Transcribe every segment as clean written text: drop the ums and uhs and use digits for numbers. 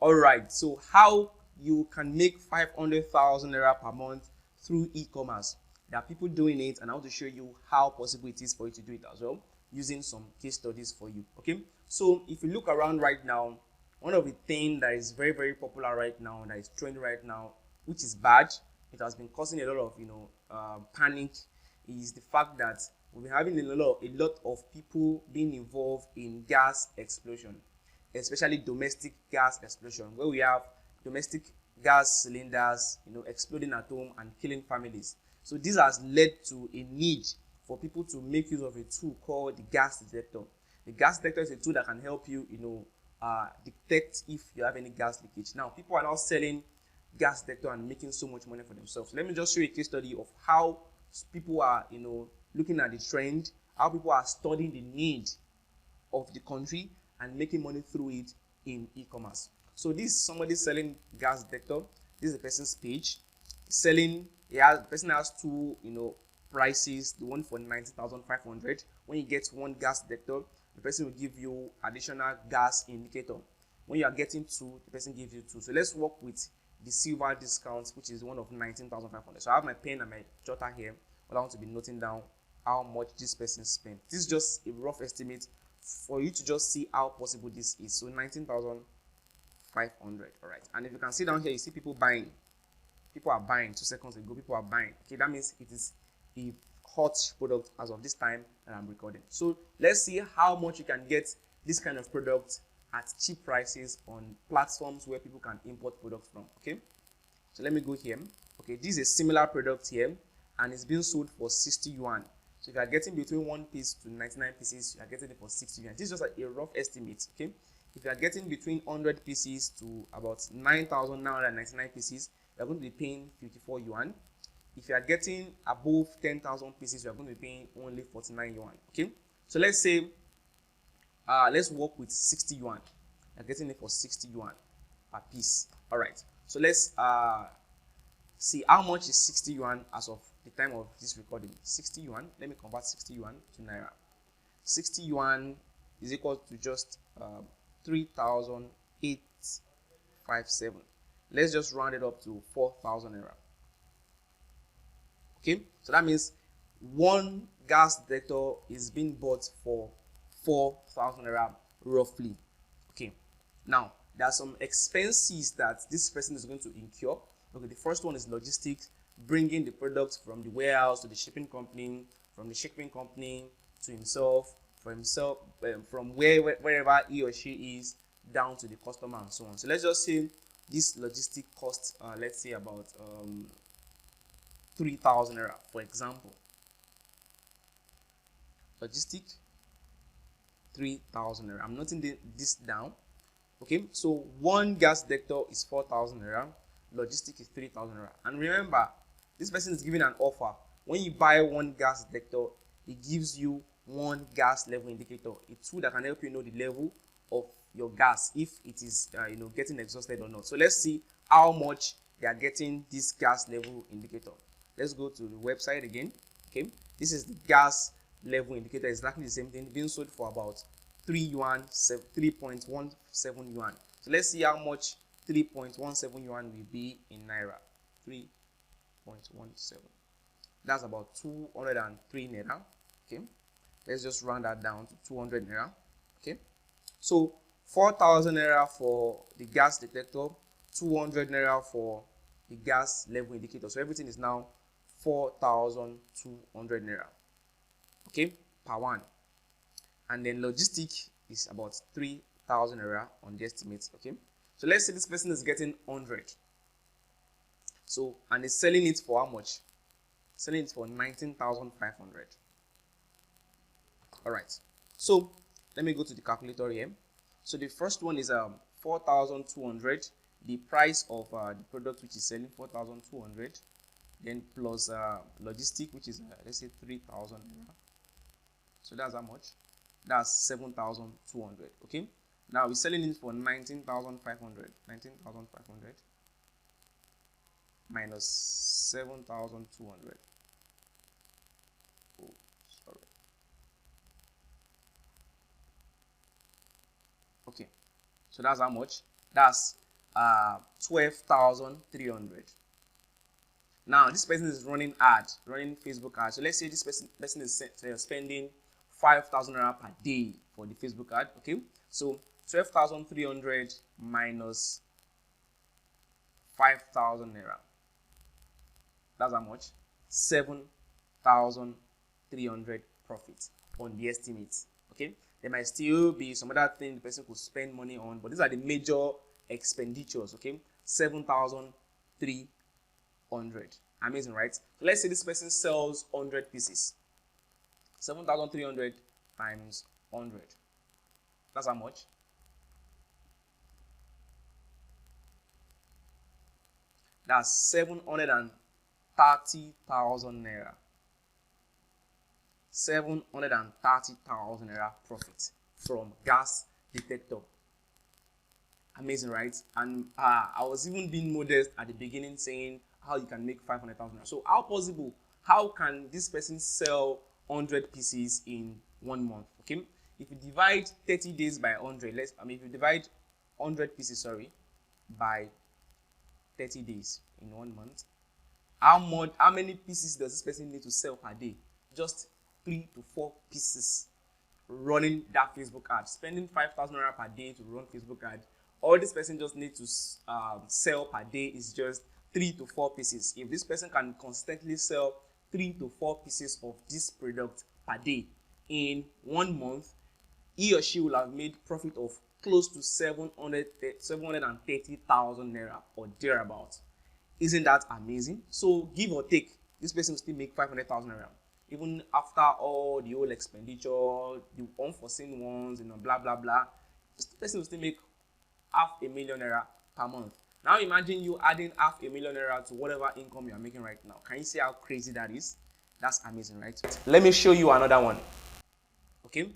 Alright, so how you can make 500,000 naira per month through e-commerce. There are people doing it, and I want to show you how possible it is for you to do it as well, using some case studies for you. Okay, so if you look around right now, one of the things that is very, very popular right now, that is trending right now, which is bad, it has been causing a lot of panic, is the fact that we've been having a lot of people being involved in gas explosion, especially domestic gas explosion, where we have domestic gas cylinders, exploding at home and killing families. So this has led to a need for people to make use of a tool called the gas detector. The gas detector is a tool that can help you, detect if you have any gas leakage. Now, people are now selling gas detector and making so much money for themselves. So let me just show you a case study of how people are, looking at the trend, how people are studying the need of the country and making money through it in e-commerce. So this is somebody selling gas detector. This is the person's page. The person has two, prices. The one for 19,500. When you get one gas detector, the person will give you additional gas indicator. When you are getting two, the person gives you two. So let's work with the silver discount, which is one of 19,500. So I have my pen and my jotter here. But I want to be noting down how much this person spent. This is just a rough estimate for you to just see how possible this is. So 19,500. All right. And if you can see down here, you see people buying. People are buying. 2 seconds ago, people are buying. Okay, that means it is a hot product as of this time that I'm recording. So let's see how much you can get this kind of product at cheap prices on platforms where people can import products from. Okay, so let me go here. Okay, this is a similar product here, and it's being sold for 60 yuan. So if you are getting between 1 piece to 99 pieces, you are getting it for 60 yuan. This is just a rough estimate. Okay, if you are getting between 100 pieces to about 9,999 pieces, you are going to be paying 54 yuan. If you are getting above 10,000 pieces, you are going to be paying only 49 yuan. Okay, so let's say let's work with 60 yuan. You're getting it for 60 yuan per piece. All right, so let's see how much is 60 yuan as of the time of this recording. 60 yuan, let me convert 60 yuan to naira. 60 yuan is equal to just 3,857. Let's just round it up to 4,000 naira. Okay, so that means one gas detector is being bought for 4,000 naira roughly. Okay, now there are some expenses that this person is going to incur. Okay, the first one is logistics, bringing the product from the warehouse to the shipping company, from the shipping company to himself, from wherever he or she is down to the customer and so on. So let's just say this logistic costs, let's say about 3,000 naira, for example. Logistic 3,000 naira. I'm noting this down. Okay, so one gas detector is 4,000 naira. Logistic is 3,000 naira. And remember, this person is giving an offer. When you buy one gas detector, it gives you one gas level indicator, a tool that can help you know the level of your gas, if it is getting exhausted or not. So let's see how much they are getting this gas level indicator. Let's go to the website again. Okay, this is the gas level indicator, exactly the same thing, being sold for about 3.17 yuan. So let's see how much 3.17 yuan will be in naira. 3.17, that's about 203 naira. Okay, let's just round that down to 200 naira. Okay, so 4,000 naira for the gas detector, 200 naira for the gas level indicator. So everything is now 4,200 naira. Okay, per one. And then logistic is about 3,000 naira on the estimates. Okay, so let's say this person is getting 100. So, and is selling it for how much? Selling it for 19,500. All right, so let me go to the calculator here. So the first one is 4,200, the price of the product which is selling, 4,200, then plus logistic, which is let's say 3,000 naira. So that's how much? That's 7,200. Okay, now we're selling it for 19,500. 19,500 minus 7,200. Oh, sorry. Okay, so that's how much? That's 12,300. Now this person is running Facebook ads. So let's say this person is spending 5,000 naira per day for the Facebook ad. Okay, so 12,300 minus 5,000 naira. That's how much? 7,300 profit on the estimates. Okay, there might still be some other thing the person could spend money on, but these are the major expenditures. Okay, 7,300. Amazing, right? So let's say this person sells 100 pieces. 7,300 times 100. That's how much? That's 730,000 naira. 730,000 naira profit from gas detector. Amazing, right? And I was even being modest at the beginning, saying how you can make 500,000 naira. So how possible? How can this person sell 100 pieces in 1 month? Okay, if you divide 30 days by 100, if you divide 100 pieces, by 30 days in 1 month, how many pieces does this person need to sell per day? Just 3 to 4 pieces running that Facebook ad. Spending 5,000 naira per day to run Facebook ad. All this person just needs to sell per day is just 3 to 4 pieces. If this person can consistently sell 3 to 4 pieces of this product per day in 1 month, he or she will have made profit of close to 730,000 naira or thereabouts. Isn't that amazing? So give or take, this person will still make 500,000 naira. Even after all the whole expenditure, the unforeseen ones, blah blah blah, this person will still make 500,000 naira per month. Now imagine you adding 500,000 naira to whatever income you are making right now. Can you see how crazy that is? That's amazing, right? Let me show you another one. Okay,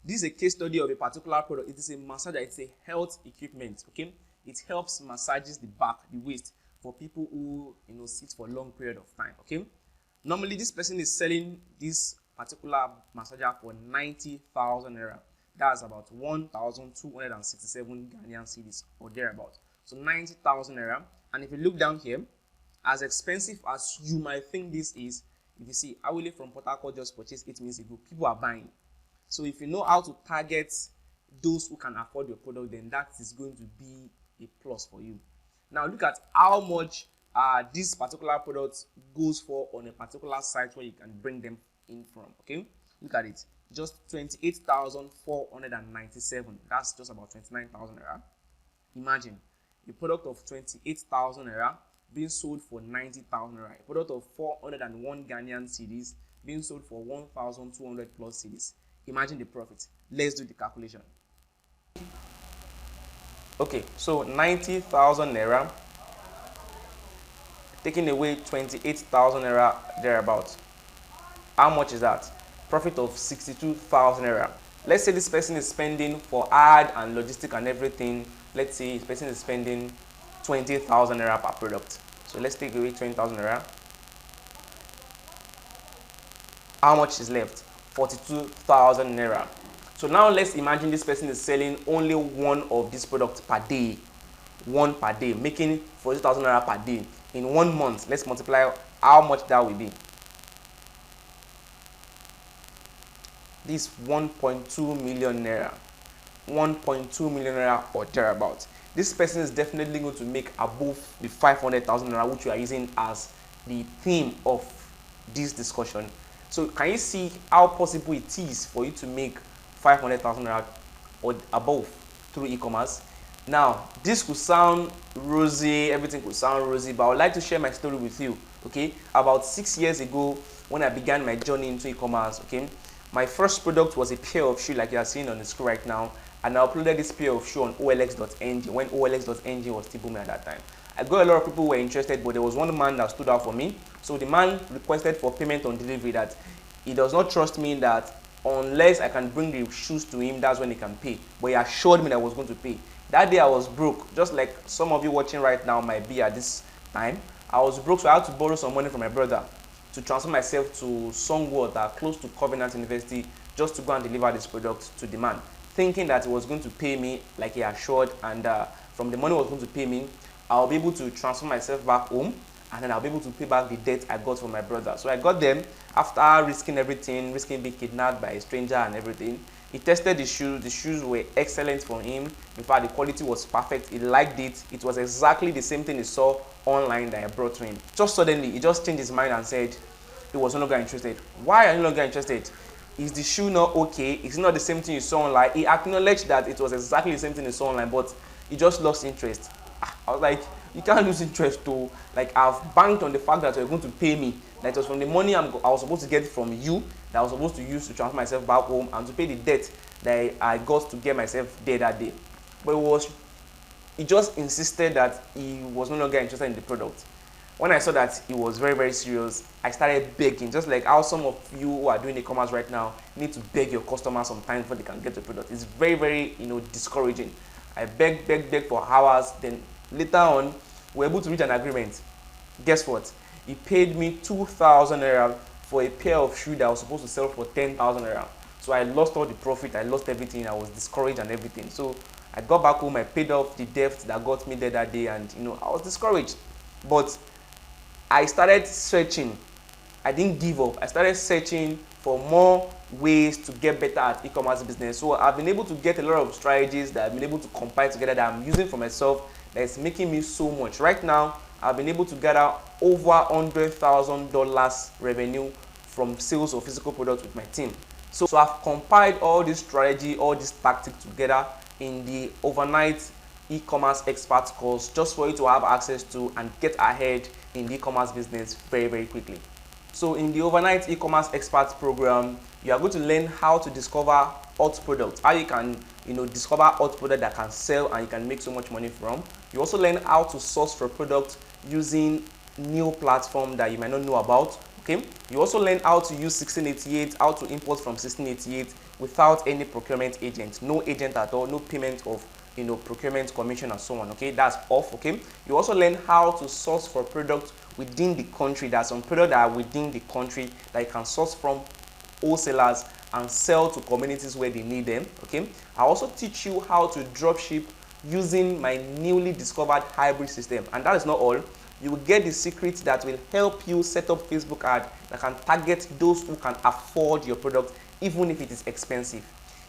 this is a case study of a particular product. It is a massager. It's a health equipment. Okay, it helps massages the back, the waist for people who sit for a long period of time. Okay, normally this person is selling this particular massager for 90,000 naira. That's about 1,267 Ghanaian cedis or thereabout. So 90,000 naira. And if you look down here, as expensive as you might think this is, if you see Awile from Port Harcourt just purchased 8 minutes ago, people are buying. So if you know how to target those who can afford your product, then that is going to be a plus for you. Now look at how much this particular product goes for on a particular site where you can bring them in from. Okay, look at it, just 28,497. That's just about 29,000 naira. Imagine a product of 28,000 naira being sold for 90,000 naira. A product of 401 Ghanaian cedis being sold for 1,200 plus cedis. Imagine the profit. Let's do the calculation. Okay, so 90,000 naira taking away 28,000 naira thereabouts. How much is that? Profit of 62,000 naira. Let's say this person is spending for ad and logistic and everything. Let's say this person is spending 20,000 naira per product. So let's take away 20,000 naira. How much is left? 42,000 naira. So now let's imagine this person is selling only one of these products per day. One per day, making 40,000 naira per day. In 1 month, let's multiply how much that will be. This 1.2 million naira. 1.2 million naira or thereabouts. This person is definitely going to make above the 500,000 naira, which we are using as the theme of this discussion. So can you see how possible it is for you to make 500,000 naira or above through e-commerce? Now, this could sound rosy, everything could sound rosy, but I would like to share my story with you. Okay, about 6 years ago, when I began my journey into e-commerce, okay, my first product was a pair of shoes like you are seeing on the screen right now, and I uploaded this pair of shoes on OLX.ng when OLX.ng was still booming at that time. I got a lot of people who were interested, but there was one man that stood out for me. So the man requested for payment on delivery, that he does not trust me, that unless I can bring the shoes to him, that's when he can pay. But he assured me that I was going to pay. That day I was broke, just like some of you watching right now might be at this time. I was broke, so I had to borrow some money from my brother to transfer myself to Songwater, close to Covenant University, just to go and deliver this product to the man, thinking that he was going to pay me like he assured, and from the money was going to pay me, I'll be able to transfer myself back home, and then I'll be able to pay back the debt I got from my brother. So I got them after risking everything, risking being kidnapped by a stranger and everything. He tested the shoes. The shoes were excellent for him. In fact, the quality was perfect. He liked it. It was exactly the same thing he saw online that I brought to him. Just suddenly, he just changed his mind and said he was no longer interested. Why are you no longer interested? Is the shoe not okay? It's not the same thing you saw online. He acknowledged that it was exactly the same thing he saw online, but he just lost interest. I was like, you can't lose interest too. Like, I've banked on the fact that you're going to pay me. That it was from the money I was supposed to get from you that I was supposed to use to transfer myself back home and to pay the debt that I got to get myself there that day. But he just insisted that he was no longer interested in the product. When I saw that he was very, very serious, I started begging, just like how some of you who are doing e-commerce right now need to beg your customers sometimes before they can get the product. It's very, very, discouraging. I begged for hours. Then later on, we were able to reach an agreement. Guess what? He paid me 2,000 naira for a pair of shoes that I was supposed to sell for 10,000 naira. So I lost all the profit. I lost everything. I was discouraged and everything. So I got back home. I paid off the debt that got me there that day, and I was discouraged. But I started searching. I didn't give up. I started searching for more ways to get better at e-commerce business. So I've been able to get a lot of strategies that I've been able to compile together that I'm using for myself that is making me so much. Right now, I've been able to gather over $100,000 revenue from sales of physical products with my team. So I've compiled all this strategy, all this tactics together in the overnight e-commerce expert course just for you to have access to and get ahead in the e-commerce business very, very quickly. So in the overnight e-commerce experts program, you are going to learn how to discover hot products, how you can discover hot product that can sell and you can make so much money from. You also learn how to source for products using new platform that you might not know about. Okay, you also learn how to use 1688, how to import from 1688 without any procurement agent, no agent at all, no payment of procurement commission and so on. Okay, that's off. Okay, you also learn how to source for products within the country. There are some products that are within the country that you can source from wholesalers and sell to communities where they need them. Okay, I also teach you how to drop ship using my newly discovered hybrid system. And that is not all. You will get the secrets that will help you set up Facebook ad that can target those who can afford your product even if it is expensive.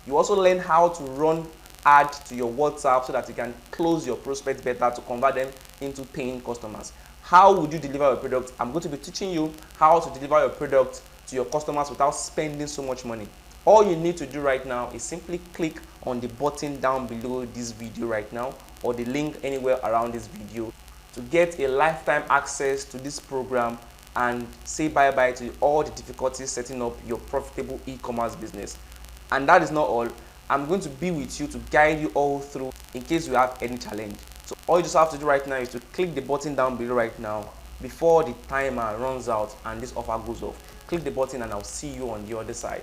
You also learn how to run ads to your WhatsApp so that you can close your prospects better to convert them into paying customers. How would you deliver your product? I'm going to be teaching you how to deliver your product to your customers without spending so much money. All you need to do right now is simply click on the button down below this video right now, or the link anywhere around this video, to get a lifetime access to this program and say bye-bye to all the difficulties setting up your profitable e-commerce business. And that is not all. I'm going to be with you to guide you all through in case you have any challenge. So all you just have to do right now is to click the button down below right now before the timer runs out and this offer goes off. Click the button and I'll see you on the other side.